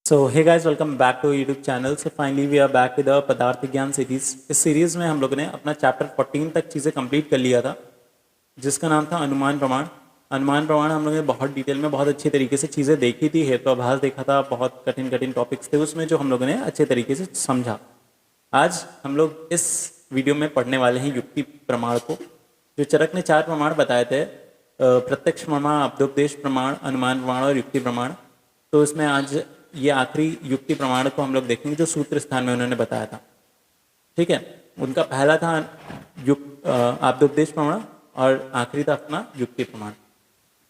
So hey guys, welcome back to YouTube channel. So finally we are back with पदार्थ विज्ञान series. इस series में हम लोग ने अपना चैप्टर 14 तक चीज़ें कंप्लीट कर लिया था, जिसका नाम था अनुमान प्रमाण। अनुमान प्रमाण हम लोग ने बहुत डिटेल में बहुत अच्छे तरीके से चीज़ें देखी थी, हेतुआभास देखा था, बहुत कठिन कठिन टॉपिक्स थे उसमें जो हम लोगों ने अच्छे तरीके से समझा। आज हम लोग इस वीडियो में पढ़ने वाले हैं युक्ति प्रमाण को। जो चरक ने 4 प्रमाण बताए थे, प्रत्यक्ष प्रमाण, अब्दोपदेश प्रमाण, अनुमान प्रमाण और युक्ति प्रमाण। तो इसमें आज ये आखिरी युक्ति प्रमाण को हम लोग देखेंगे जो सूत्र स्थान में उन्होंने बताया था। ठीक है, उनका पहला था अब्दोपदेश प्रमाण और आखिरी था अपना युक्ति प्रमाण।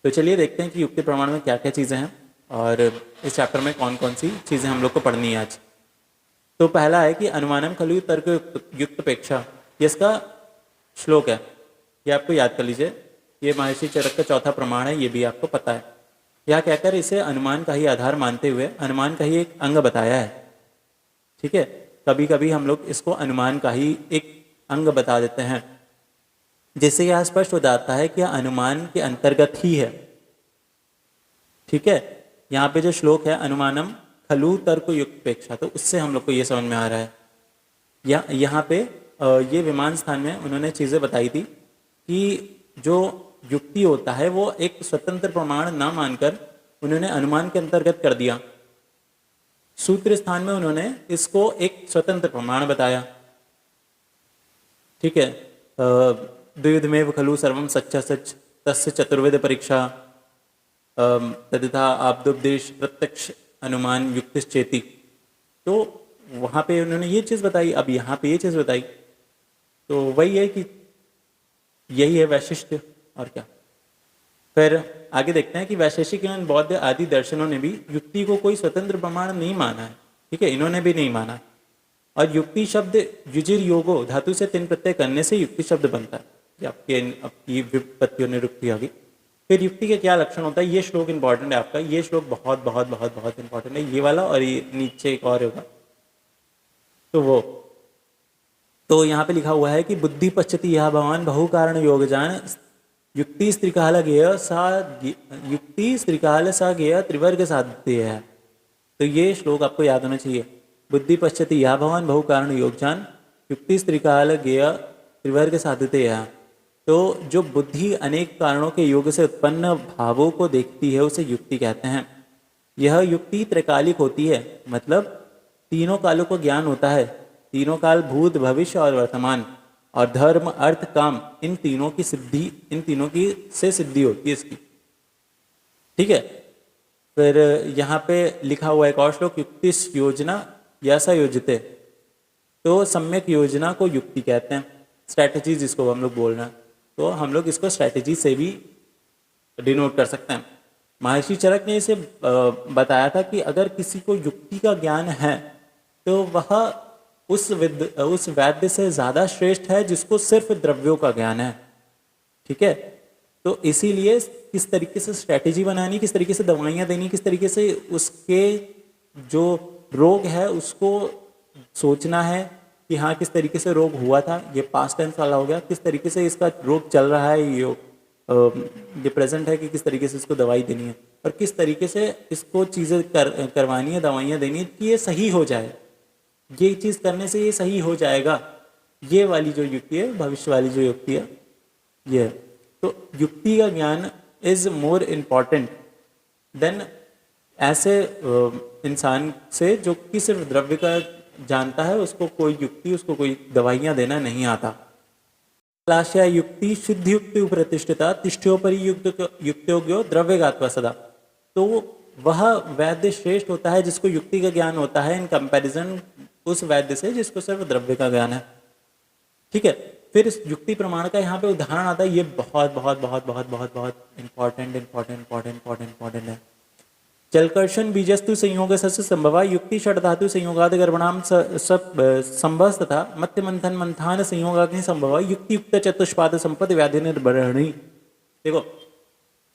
तो चलिए देखते हैं कि युक्ति प्रमाण में क्या क्या चीज़ें हैं और इस चैप्टर में कौन कौन सी चीज़ें हम लोग को पढ़नी है आज। तो पहला है कि अनुमानम खलु तर्क युक्त अपेक्षा, ये इसका श्लोक है, ये आपको याद कर लीजिए। ये महर्षि चरक का चौथा प्रमाण है, ये भी आपको पता है। यह कहकर इसे अनुमान का ही आधार मानते हुए अनुमान का ही एक अंग बताया है। ठीक है, कभी कभी हम लोग इसको अनुमान का ही एक अंग बता देते हैं, जिससे यह स्पष्ट हो जाता है कि यह अनुमान के अंतर्गत ही है। ठीक है, यहाँ पे जो श्लोक है अनुमानम खलु तर्क युक्त अपेक्षा, तो उससे हम लोग को ये समझ में आ रहा है। यहाँ पे ये विमान स्थान में उन्होंने चीज़ें बताई थी कि जो युक्ति होता है वो एक स्वतंत्र प्रमाण ना मानकर उन्होंने अनुमान के अंतर्गत कर दिया। सूत्र स्थान में उन्होंने इसको एक स्वतंत्र प्रमाण बताया। ठीक है, द्विविधमेव खलु सर्वम सच्चा सच तस्य चतुर्वेद परीक्षा तथा आब्दोपदेश प्रत्यक्ष अनुमान युक्तिश्चेति। तो वहाँ पे उन्होंने ये चीज़ बताई, अब यहाँ पे ये चीज़ बताई। तो वही है कि यही है वैशिष्ट, और क्या। फिर आगे देखते हैं कि वैशेषिक एवं बौद्ध आदि दर्शनों ने भी युक्ति को कोई स्वतंत्र प्रमाण नहीं माना है। ठीक है, इन्होंने भी नहीं माना। और युक्ति शब्द युजिर योगो धातु से 3 प्रत्यय करने से युक्ति शब्द बनता है। आपकी व्युत्पत्ति और निरुक्ति होगी। फिर युक्ति के क्या लक्षण होता है, ये श्लोक इंपॉर्टेंट है आपका। ये श्लोक बहुत बहुत बहुत बहुत इंपॉर्टेंट है, ये वाला, और ये नीचे एक और होगा तो यहाँ पे लिखा हुआ है कि बुद्धि पश्यति यह भगवान बहु कारण योग जान युक्ति स्त्रिकाल सा गेय त्रिवर्ग साध्य है। तो ये श्लोक आपको याद होना चाहिए। बुद्धि पश्यति यह भगवान बहु कारण योग जान युक्ति स्त्रिकाल गेय त्रिवर्ग साध्यते है। तो जो बुद्धि अनेक कारणों के योग से उत्पन्न भावों को देखती है उसे युक्ति कहते हैं। यह युक्ति त्रिकालिक होती है, मतलब तीनों कालों को ज्ञान होता है। तीनों काल भूत भविष्य और वर्तमान, और धर्म अर्थ काम, इन तीनों की से सिद्धि होती है इसकी। ठीक है, फिर यहाँ पे लिखा हुआ एक और श्लोक, युक्ति योजना यसा योजते। तो सम्यक योजना को युक्ति कहते हैं, स्ट्रैटेजी जिसको हम लोग बोल रहे हैं। तो हम लोग इसको स्ट्रैटेजी से भी डिनोट कर सकते हैं। महर्षि चरक ने इसे बताया था कि अगर किसी को युक्ति का ज्ञान है तो वह उस वैद्य से ज़्यादा श्रेष्ठ है जिसको सिर्फ द्रव्यों का ज्ञान है। ठीक है, तो इसीलिए किस तरीके से स्ट्रैटेजी बनानी, किस तरीके से दवाइयाँ देनी, किस तरीके से उसके जो रोग है उसको सोचना है कि हाँ किस तरीके से रोग हुआ था, ये पास्ट टेंस वाला हो गया, किस तरीके से इसका रोग चल रहा है, ये प्रेजेंट है कि किस तरीके से इसको दवाई देनी है, और किस तरीके से इसको चीज़ें करवानी है, दवाइयाँ देनी है कि ये सही हो जाए। ये चीज़ करने से ये सही हो जाएगा। ये वाली जो युक्ति है, भविष्य वाली जो युक्ति है, ये है। तो युक्ति का ज्ञान इज मोर इम्पॉर्टेंट देन ऐसे इंसान से जो कि सिर्फ द्रव्य का जानता है, उसको कोई युक्ति, उसको कोई दवाइयाँ देना नहीं आता। क्लाशया युक्ति शुद्ध युक्ति प्रतिष्ठिता तिष्ठ्योपरि युक्त्योग्यो द्रव्यगात्वा सदा। तो वह वैद्य श्रेष्ठ होता है जिसको युक्ति का ज्ञान होता है इन कंपैरिजन उस वैद्य से जिसको सिर्फ द्रव्य का ज्ञान है। ठीक है, फिर इस युक्ति प्रमाण का यहाँ पे उदाहरण आता है, ये बहुत बहुत बहुत बहुत बहुत बहुत इंपॉर्टेंट है। चलकर्षण बीजस्तु संयोग सस्य संभवा युक्ति षड धातु संयोगाद गर्भणाम संभव तथा मत्य मंथन मंथान संयोगाग्नि संभवा युक्ति युक्त चतुष्पाद संपद व्याधि निर्भरणी। देखो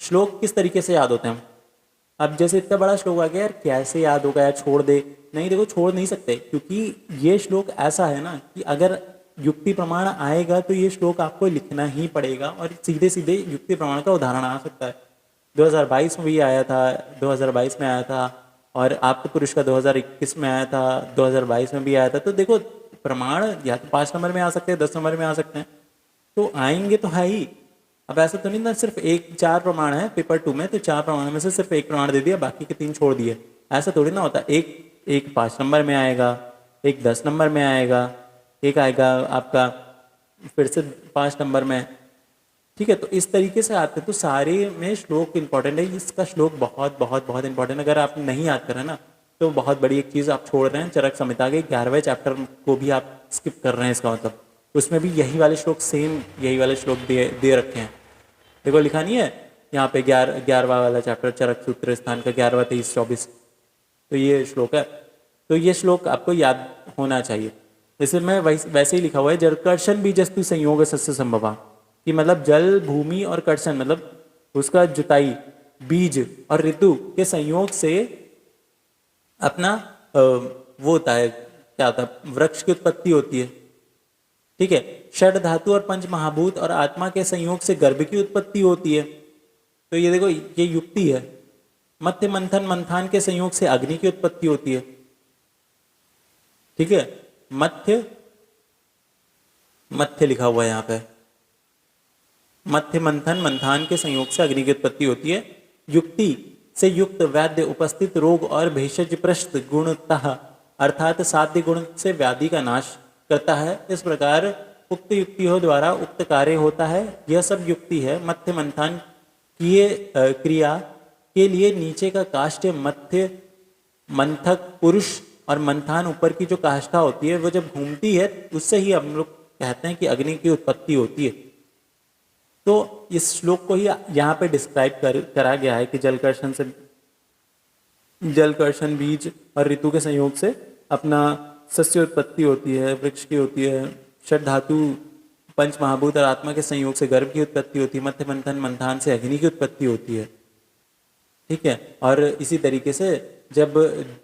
श्लोक किस तरीके से याद होते हैं। अब जैसे इतना बड़ा श्लोक आ गया यार, कैसे याद होगा यार, छोड़ दे। नहीं, देखो छोड़ नहीं सकते, क्योंकि ये श्लोक ऐसा है ना कि अगर युक्ति प्रमाण आएगा तो ये श्लोक आपको लिखना ही पड़ेगा, और सीधे सीधे युक्ति प्रमाण का उदाहरण आ सकता है। 2022 में भी आया था, 2022 में आया था, और आपके पुरुष का 2021 में आया था, 2022 में भी आया था। तो देखो प्रमाण या तो 5 नंबर में आ सकते हैं, 10 नंबर में आ सकते हैं, तो आएंगे तो है ही। अब ऐसा तो नहीं ना सिर्फ एक 4 प्रमाण है पेपर 2 में, तो 4 प्रमाण में से सिर्फ एक प्रमाण दे दिया, बाकी के 3 छोड़ दिए, ऐसा थोड़ी ना होता। एक 5 नंबर में आएगा, एक 10 नंबर में आएगा, एक आएगा आपका फिर से 5 नंबर में। ठीक है, तो इस तरीके से आते हैं। तो सारे में श्लोक इंपॉर्टेंट है, इसका श्लोक बहुत बहुत बहुत इंपॉर्टेंट। अगर आप नहीं याद करें ना तो बहुत बड़ी एक चीज़ आप छोड़ रहे हैं। चरक संहिता के 11वें चैप्टर को भी आप स्किप कर रहे हैं, इसका मतलब उसमें भी यही वाले श्लोक, सेम यही वाले श्लोक दे रखे हैं। देखो लिखा नहीं है यहाँ पे 11वां वाला चैप्टर चरक सूत्र स्थान का 11वां 23 24, तो ये श्लोक है। तो ये श्लोक आपको याद होना चाहिए। जैसे मैं वैसे ही लिखा हुआ है, जलकर्षण बीजस्तु संयोग सस्य संभवा, कि मतलब जल भूमि और कर्षण मतलब उसका जुताई, बीज और ऋतु के संयोग से अपना वो होता है, क्या होता है, वृक्ष की उत्पत्ति होती है। ठीक है, षड धातु और पंच महाभूत और आत्मा के संयोग से गर्भ की उत्पत्ति होती है। तो ये देखो ये युक्ति है। मध्य मंथन मंथान के संयोग से अग्नि की उत्पत्ति होती है। ठीक है, मध्य लिखा हुआ है यहाँ पे, मध्य मंथन मंथान के संयोग से अग्नि की उत्पत्ति होती है। युक्ति से युक्त वैद्य उपस्थित रोग और भेषज प्रस्थ गुणतः अर्थात साध्य गुण से व्याधि का नाश करता है। इस प्रकार उक्त युक्तियों द्वारा उक्त कार्य होता है। यह सब युक्ति है। मध्य मंथन किए क्रिया के लिए नीचे का काष्ठ मध्य मंथक पुरुष और मंथान ऊपर की जो काष्ठा होती है वो जब घूमती है उससे ही हम लोग कहते हैं कि अग्नि की उत्पत्ति होती है। तो इस श्लोक को ही यहाँ पे डिस्क्राइब करा गया है कि जलकर्षण बीज और ऋतु के संयोग से अपना सस्य उत्पत्ति होती है, वृक्ष की होती है, षड धातु पंच महाभूत और आत्मा के संयोग से गर्भ की उत्पत्ति होती है, मध्य मंथन मंथान से अग्नि की उत्पत्ति होती है। ठीक है, और इसी तरीके से जब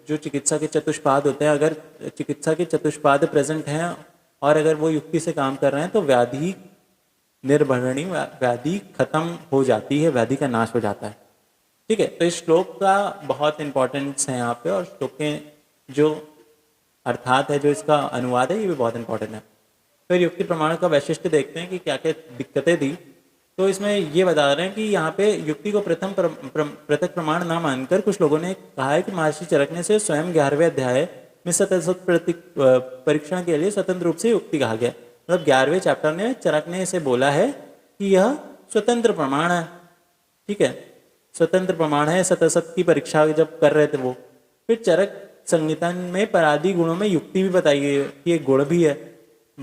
जो चिकित्सा के चतुष्पाद होते हैं, अगर चिकित्सा के चतुष्पाद प्रेजेंट हैं और अगर वो युक्ति से काम कर रहे हैं तो व्याधि निर्भरणी, व्याधि खत्म हो जाती है, व्याधि का नाश हो जाता है। ठीक है, तो इस श्लोक का बहुत इंपॉर्टेंस है यहाँ पे, और श्लोक के जो अर्थात है, जो इसका अनुवाद है, ये भी बहुत इंपॉर्टेंट है। फिर युक्ति प्रमाण का वैशिष्ट्य देखते हैं कि क्या क्या दिक्कतें दी। तो इसमें ये बता रहे हैं कि यहाँ पे युक्ति को प्रथम पृथक प्रमाण ना मानकर कुछ लोगों ने कहा है कि महर्षि चरक ने से स्वयं 11वें अध्याय में सतत परीक्षण के लिए स्वतंत्र रूप से युक्ति कहा गया। मतलब 11वें चैप्टर में चरक ने इसे बोला है कि यह स्वतंत्र प्रमाण है। ठीक है, स्वतंत्र प्रमाण है। सतसत की परीक्षा जब कर रहे थे वो, फिर चरक संहिता में परादि गुणों में युक्ति भी बताई गई है कि एक गुण भी है।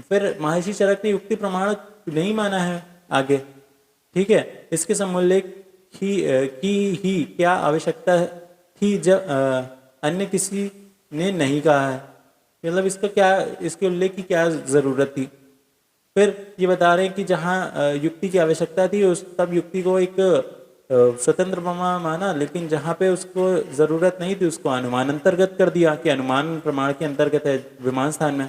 फिर महर्षि चरक ने युक्ति प्रमाण नहीं माना है आगे। ठीक है, इसके समूल्य की ही क्या आवश्यकता थी जब अन्य किसी ने नहीं कहा है, मतलब इसका क्या, इसके उल्लेख की क्या जरूरत थी। फिर ये बता रहे हैं कि जहाँ युक्ति की आवश्यकता थी उस तब युक्ति को एक स्वतंत्र प्रमाण माना, लेकिन जहाँ पे उसको जरूरत नहीं थी उसको अनुमान अंतर्गत कर दिया कि अनुमान प्रमाण के अंतर्गत है विमान स्थान में।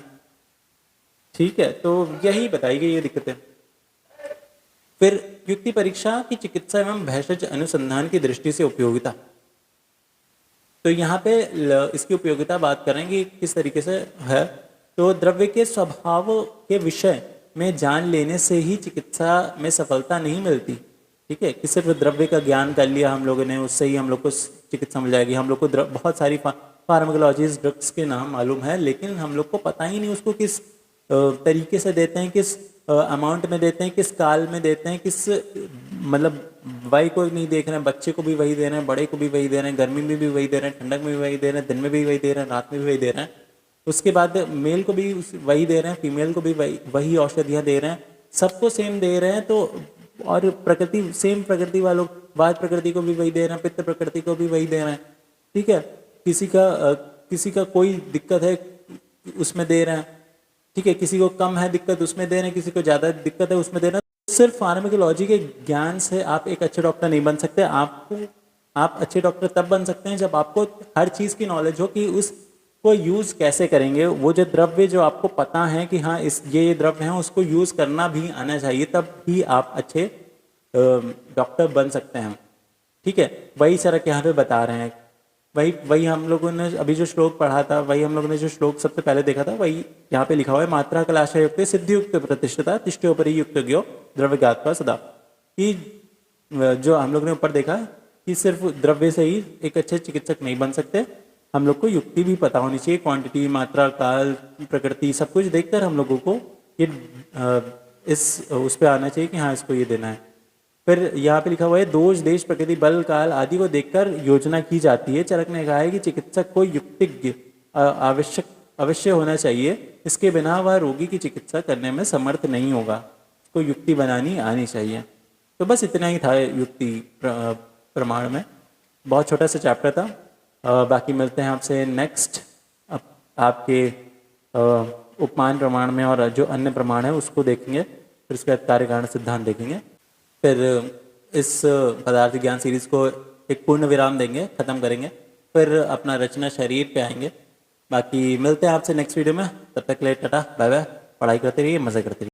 ठीक है, तो यही बताई गई ये दिक्कतें। फिर युक्ति परीक्षा की चिकित्सा एवं भेषज अनुसंधान की दृष्टि से उपयोगिता। तो यहाँ पे इसकी उपयोगिता बात करेंगे किस तरीके से है। तो द्रव्य के स्वभाव के विषय में जान लेने से ही चिकित्सा में सफलता नहीं मिलती। ठीक है, कि सिर्फ द्रव्य का ज्ञान कर लिया हम लोगों ने उससे ही हम लोग को चिकित्सा मिल जाएगी। हम लोग को बहुत सारी फार्माकोलॉजीज ड्रग्स के नाम मालूम है, लेकिन हम लोग को पता ही नहीं उसको किस तरीके से देते हैं, किस अमाउंट में देते हैं, किस काल में देते हैं, किस मतलब वही को नहीं देख रहे हैं, बच्चे को भी वही दे रहे हैं, बड़े को भी वही दे रहे हैं, गर्मी में भी वही दे रहे हैं, ठंडक में भी वही दे रहे हैं, दिन में भी वही दे रहे हैं, रात में भी वही दे रहे हैं। उसके बाद मेल को भी वही दे रहे हैं, फीमेल को भी वही औषधियाँ दे रहे हैं, सबको सेम दे रहे हैं। तो और प्रकृति सेम, प्रकृति वालों वात प्रकृति को भी वही दे रहे हैं, पित्त प्रकृति को भी वही दे रहे हैं। ठीक है, किसी का कोई दिक्कत है उसमें दे रहे हैं। ठीक है, किसी को कम है दिक्कत उसमें दे रहे हैं, किसी को ज़्यादा दिक्कत है उसमें दे रहे हैं। सिर्फ फार्माकोलॉजी के ज्ञान से आप एक अच्छे डॉक्टर नहीं बन सकते। आप अच्छे डॉक्टर तब बन सकते हैं जब आपको हर चीज़ की नॉलेज हो कि उसको यूज़ कैसे करेंगे। वो जो द्रव्य जो आपको पता है कि हाँ ये द्रव्य हैं, उसको यूज़ करना भी आना चाहिए, तब ही आप अच्छे डॉक्टर बन सकते हैं। ठीक है, वही सर यहाँ पे बता रहे हैं वही वही हम लोगों ने अभी जो श्लोक पढ़ा था, वही हम लोगों ने जो श्लोक सबसे पहले देखा था, वही यहाँ पे लिखा हुआ है। मात्रा कलाशय युक्त सिद्धि युक्त प्रतिष्ठता तिष्ठोपरि युक्त ज्ञो द्रव्य ज्ञात्वा सदा। कि जो हम लोग ने ऊपर देखा कि सिर्फ द्रव्य से ही एक अच्छे चिकित्सक नहीं बन सकते, हम लोग को युक्ति भी पता होनी चाहिए, क्वांटिटी, मात्रा, काल, प्रकृति, सब कुछ देखकर हम लोगों को ये इस उस पर आना चाहिए कि हाँ इसको ये देना है। फिर यहाँ पे लिखा हुआ है दोष, देश, प्रकृति, बल, काल आदि को देखकर योजना की जाती है। चरक ने कहा है कि चिकित्सक को युक्तिज्ञ अवश्य होना चाहिए, इसके बिना वह रोगी की चिकित्सा करने में समर्थ नहीं होगा, उसको युक्ति बनानी आनी चाहिए। तो बस इतना ही था युक्ति प्रमाण में, बहुत छोटा सा चैप्टर था। बाकी मिलते हैं आपसे नेक्स्ट आपके उपमान प्रमाण में, और जो अन्य प्रमाण है उसको देखेंगे, फिर उसके बाद कार्य कारण सिद्धांत देखेंगे। फिर इस पदार्थ ज्ञान सीरीज को एक पूर्ण विराम देंगे, ख़त्म करेंगे, फिर अपना रचना शरीर पे आएंगे। बाकी मिलते हैं आपसे नेक्स्ट वीडियो में, तब तक के लिए टाटा बाय बाय। पढ़ाई करते रहिए, मज़े करते रहिए।